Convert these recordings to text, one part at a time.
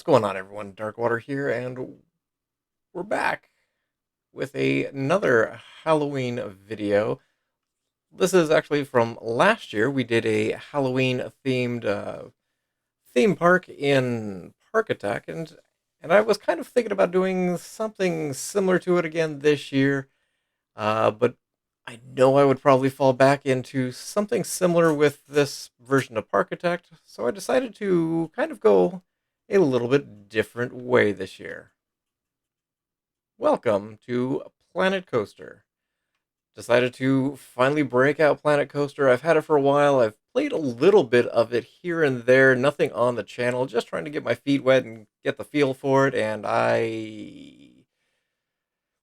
going on, everyone? Darkwater here, and we're back with another Halloween video. This is actually from last year. We did a Halloween themed theme park in Parkitect, and I was kind of thinking about doing something similar to it again this year. But I know I would probably fall back into something similar with this version of Parkitect, so I decided to kind of go a little bit different way this year. Welcome to Planet Coaster. Decided to finally break out Planet Coaster. I've had it for a while. I've played a little bit of it here and there, nothing on the channel, just trying to get my feet wet and get the feel for it, and I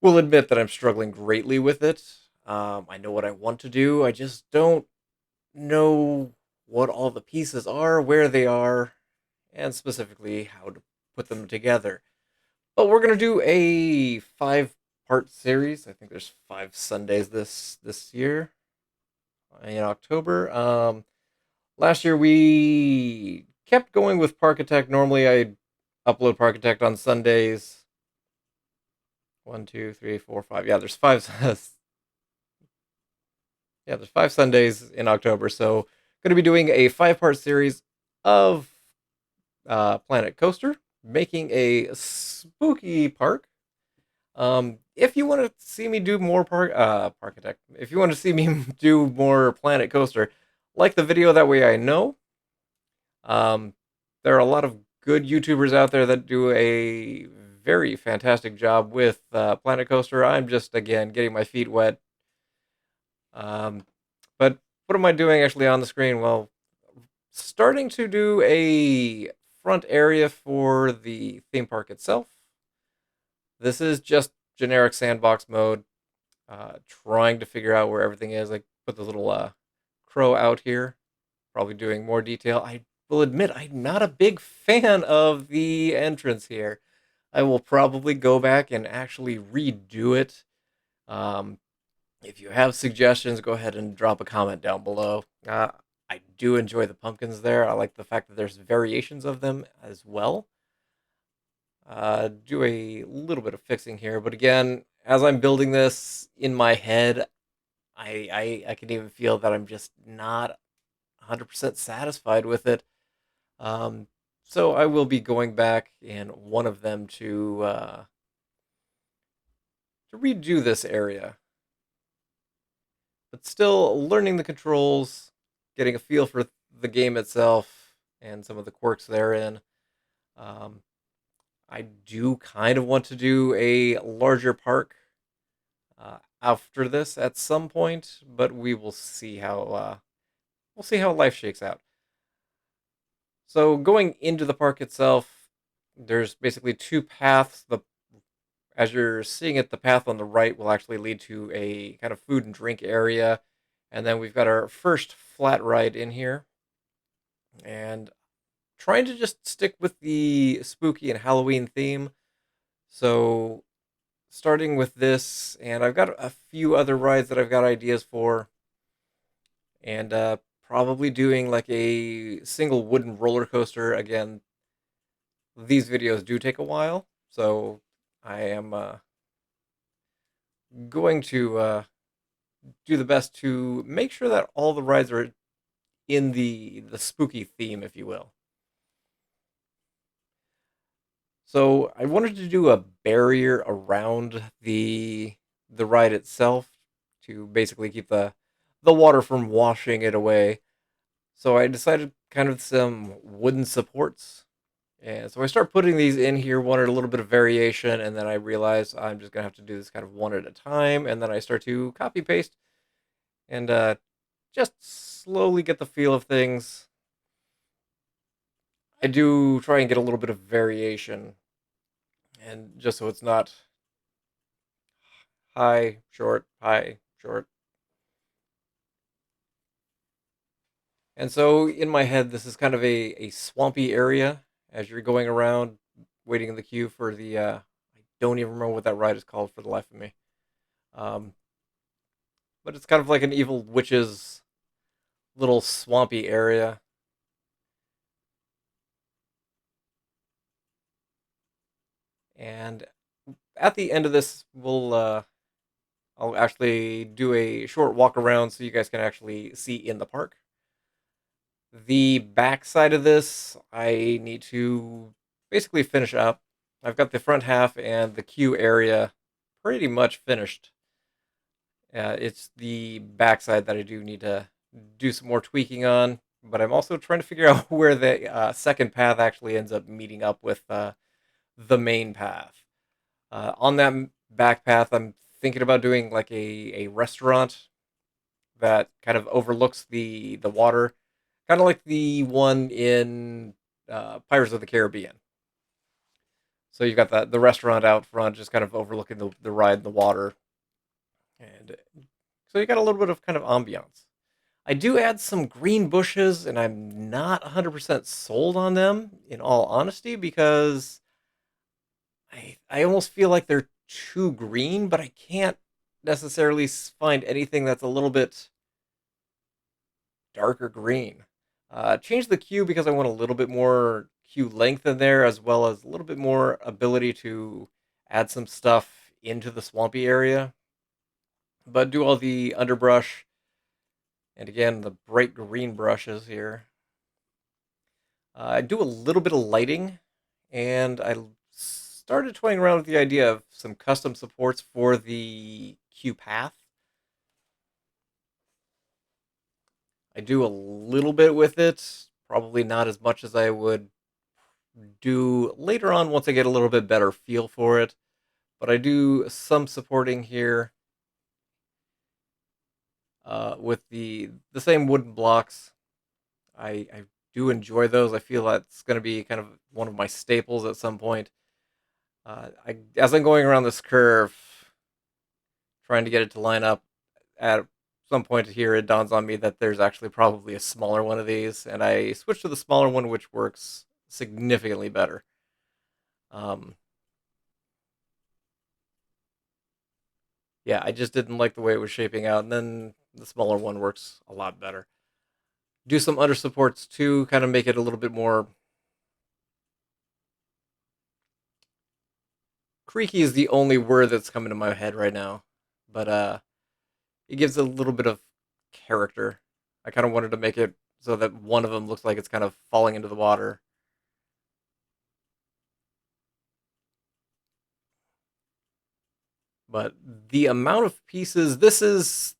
will admit that I'm struggling greatly with it. I know what I want to do. I just don't know what all the pieces are, where they are, and specifically how to put them together. But we're gonna do a five-part series. I think there's 5 Sundays this year in October. Last year we kept going with Parkitect. Normally I upload Parkitect on Sundays. 1, 2, 3, 4, 5. Yeah, there's five. Yeah, there's 5 Sundays in October. So going to be doing a 5-part series of Planet Coaster, making a spooky park. If you want to see me do more Parkitect, if you want to see me do more Planet Coaster, like the video, that way I know. Um, there are a lot of good YouTubers out there that do a very fantastic job with Planet Coaster. I'm just, again, getting my feet wet. Um, but what am I doing actually on the screen? Well, starting to do a front area for the theme park itself. This is just generic sandbox mode, trying to figure out where everything is. I put the little crow out here, probably doing more detail. I will admit I'm not a big fan of the entrance here. I will probably go back and actually redo it. Um, if you have suggestions, go ahead and drop a comment down below. I do enjoy the pumpkins there. I like the fact that there's variations of them as well. Do a little bit of fixing here, but again, as I'm building this in my head, I can even feel that I'm just not 100% satisfied with it. Um, so I will be going back in one of them to redo this area, but still learning the controls, getting a feel for the game itself and some of the quirks therein. Um, I do kind of want to do a larger park after this at some point, but we will see how life shakes out. So going into the park itself, there's basically two paths. The As you're seeing it, the path on the right will actually lead to a kind of food and drink area, and then we've got our first flat ride in here, and trying to just stick with the spooky and Halloween theme. So starting with this, and I've got a few other rides that I've got ideas for, and probably doing like a single wooden roller coaster. Again, these videos do take a while, so I am going to do the best to make sure that all the rides are in the spooky theme, if you will. So I wanted to do a barrier around the ride itself to basically keep the water from washing it away. So I decided kind of some wooden supports. And so I start putting these in here, wanted a little bit of variation, and then I realized I'm just gonna have to do this kind of one at a time, and then I start to copy paste and just slowly get the feel of things. I do try and get a little bit of variation, and just so it's not high, short. And so in my head, this is kind of a swampy area as you're going around waiting in the queue for the. I don't even remember what that ride is called for the life of me. Um, but it's kind of like an evil witch's little swampy area. And at the end of this, I'll actually do a short walk around so you guys can actually see in the park. The back side of this, I need to basically finish up. I've got the front half and the queue area pretty much finished. It's the back side that I do need to do some more tweaking on, but I'm also trying to figure out where the second path actually ends up meeting up with the main path. On that back path, I'm thinking about doing like a restaurant that kind of overlooks the water, kind of like the one in Pirates of the Caribbean. So you've got the restaurant out front, just kind of overlooking the ride in the water, and so you got a little bit of kind of ambiance. I do add some green bushes, and I'm not 100% sold on them, in all honesty, because I almost feel like they're too green, but I can't necessarily find anything that's a little bit darker green. Change the queue because I want a little bit more queue length in there, as well as a little bit more ability to add some stuff into the swampy area. But do all the underbrush, and again, the bright green brushes here. I do a little bit of lighting, and I started toying around with the idea of some custom supports for the queue path. I do a little bit with it, probably not as much as I would do later on once I get a little bit better feel for it. But I do some supporting here with the same wooden blocks. I do enjoy those. I feel that's going to be kind of one of my staples at some point. As I'm going around this curve, trying to get it to line up, at some point here it dawns on me that there's actually probably a smaller one of these, and I switch to the smaller one, which works significantly better. Um, yeah, I just didn't like the way it was shaping out, and then the smaller one works a lot better. Do some under supports too, kind of make it a little bit more creaky is the only word that's coming to my head right now, but it gives a little bit of character. I kind of wanted to make it so that one of them looks like it's kind of falling into the water. But the amount of pieces, this is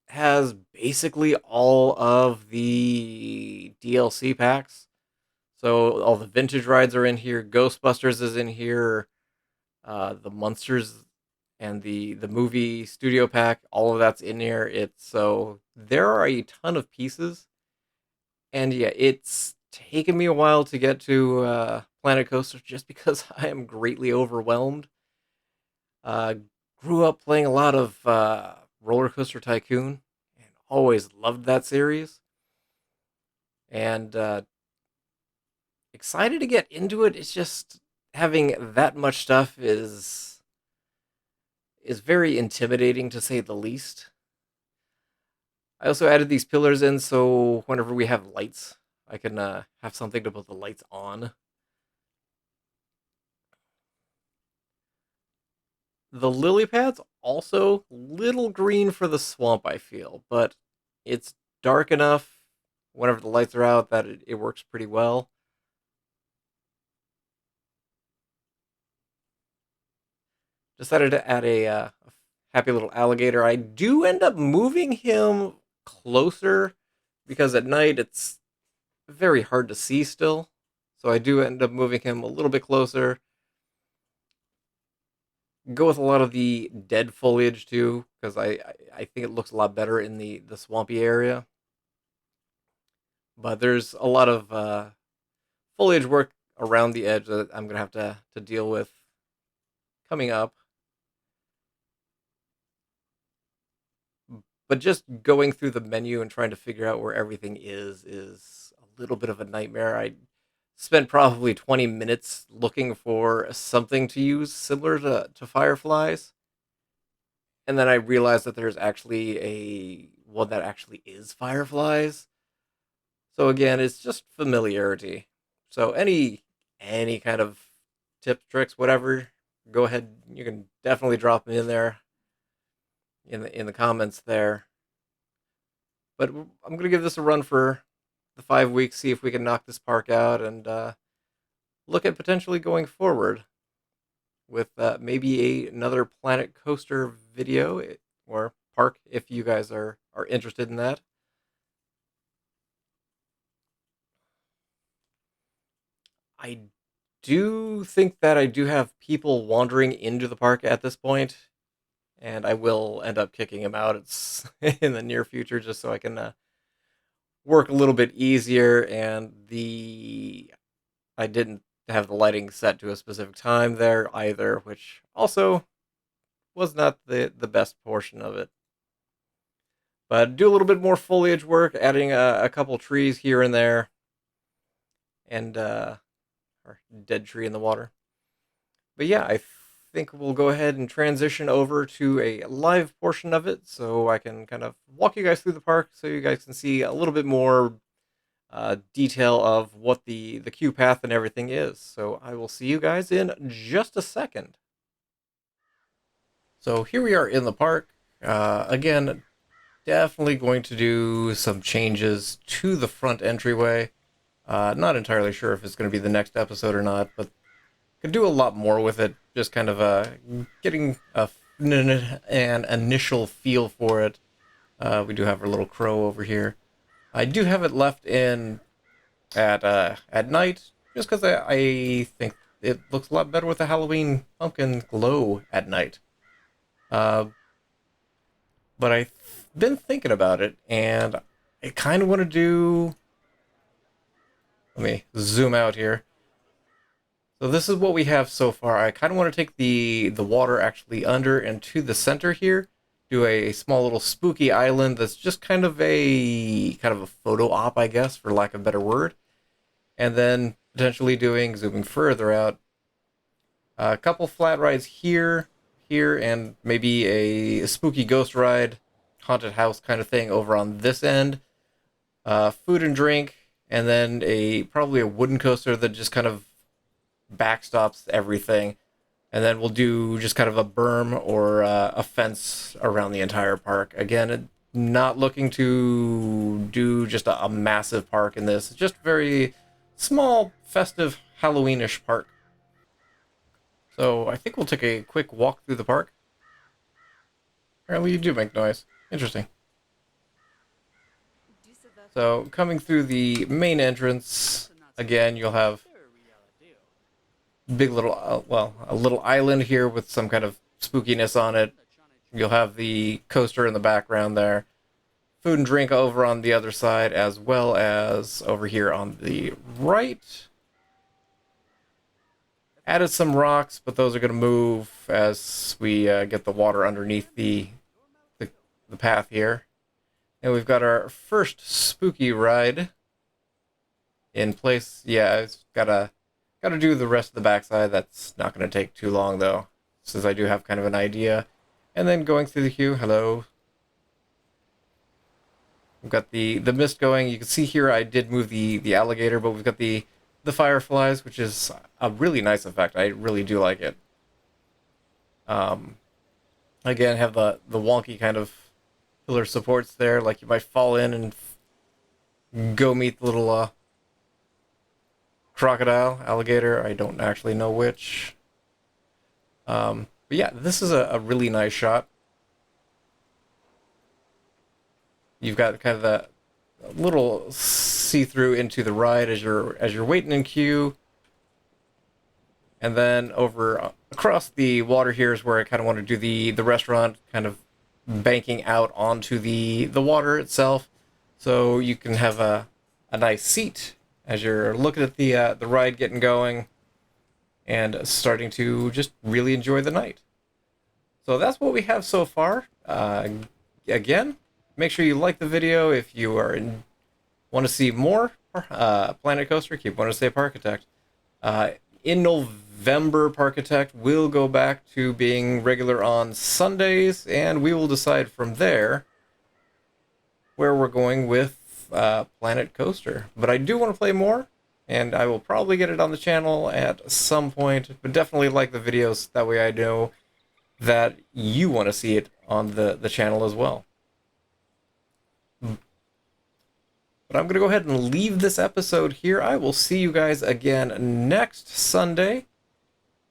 has basically all of the DLC packs. So all the vintage rides are in here. Ghostbusters is in here. The Monsters and the movie studio pack, all of that's in here. It's so there are a ton of pieces, and yeah, it's taken me a while to get to Planet Coaster just because I am greatly overwhelmed. Uh, Grew up playing a lot of Roller Coaster Tycoon, and always loved that series. And excited to get into it. It's just having that much stuff is very intimidating to say the least. I also added these pillars in so whenever we have lights, I can have something to put the lights on. The lily pads also little green for the swamp, I feel, but it's dark enough whenever the lights are out that it works pretty well. Decided to add a happy little alligator. I do end up moving him closer because at night it's very hard to see still. So I do end up moving him a little bit closer. Go with a lot of the dead foliage too, because I think it looks a lot better in the swampy area. But there's a lot of foliage work around the edge that I'm gonna have to deal with coming up. But just going through the menu and trying to figure out where everything is a little bit of a nightmare. I spent probably 20 minutes looking for something to use similar to fireflies, and then I realized that there's actually a one that actually is fireflies. So again, it's just familiarity. So any kind of tips, tricks, whatever, go ahead. You can definitely drop them in there in the comments there. But I'm gonna give this a run for the 5 weeks, see if we can knock this park out, and look at potentially going forward with maybe another Planet Coaster video or park if you guys are interested in that. I do think that I do have people wandering into the park at this point, and I will end up kicking him out. It's in the near future, just so I can work a little bit easier. And I didn't have the lighting set to a specific time there either, which also was not the best portion of it. But do a little bit more foliage work, adding a couple trees here and there, and or dead tree in the water. But yeah, I think we'll go ahead and transition over to a live portion of it, so I can kind of walk you guys through the park, so you guys can see a little bit more detail of what the queue path and everything is. So I will see you guys in just a second. So here we are in the park. Again, definitely going to do some changes to the front entryway. Not entirely sure if it's going to be the next episode or not, but could do a lot more with it. Just kind of getting an initial feel for it. We do have our little crow over here. I do have it left in at night, just because I think it looks a lot better with the Halloween pumpkin glow at night. But I've been thinking about it, and I kind of want to do. Let me zoom out here. So this is what we have so far. I kind of want to take the water actually under and to the center here. Do a small little spooky island that's just kind of a photo op, I guess, for lack of a better word. And then potentially zooming further out, a couple flat rides here, and maybe a spooky ghost ride, haunted house kind of thing over on this end. Food and drink, and then probably a wooden coaster that just kind of backstops everything. And then we'll do just kind of a berm or a fence around the entire park. Again, not looking to do just a massive park in this. Just very small, festive, Halloweenish park. So I think we'll take a quick walk through the park. Apparently you do make noise. Interesting. So coming through the main entrance, again, you'll have big little, a little island here with some kind of spookiness on it. You'll have the coaster in the background there. Food and drink over on the other side, as well as over here on the right. Added some rocks, but those are going to move as we get the water underneath the path here. And we've got our first spooky ride in place. Yeah, it's gotta do the rest of the backside. That's not going to take too long, though, since I do have kind of an idea. And then going through the queue, hello. We've got the mist going. You can see here I did move the alligator, but we've got the fireflies, which is a really nice effect. I really do like it. Again, have the wonky kind of pillar supports there, like you might fall in and go meet the little crocodile, alligator. I don't actually know which. But yeah, this is a really nice shot. You've got kind of a little see-through into the ride as you're waiting in queue. And then over across the water here is where I kind of want to do the restaurant, kind of banking out onto the water itself. So you can have a nice seat as you're looking at the ride getting going and starting to just really enjoy the night. So that's what we have so far. Again, make sure you like the video if you want to see more Planet Coaster. Keep wanting to say Parkitect. In November, Parkitect will go back to being regular on Sundays, and we will decide from there where we're going with Planet Coaster. But I do want to play more, and I will probably get it on the channel at some point, but definitely like the videos, that way I know that you want to see it on the channel as well. But I'm going to go ahead and leave this episode here. I will see you guys again next Sunday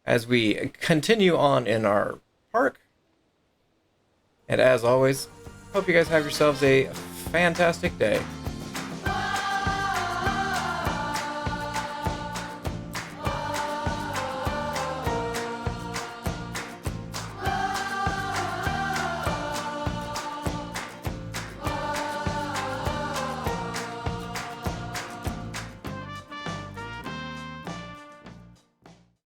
as we continue on in our park. And as always, hope you guys have yourselves a fantastic day.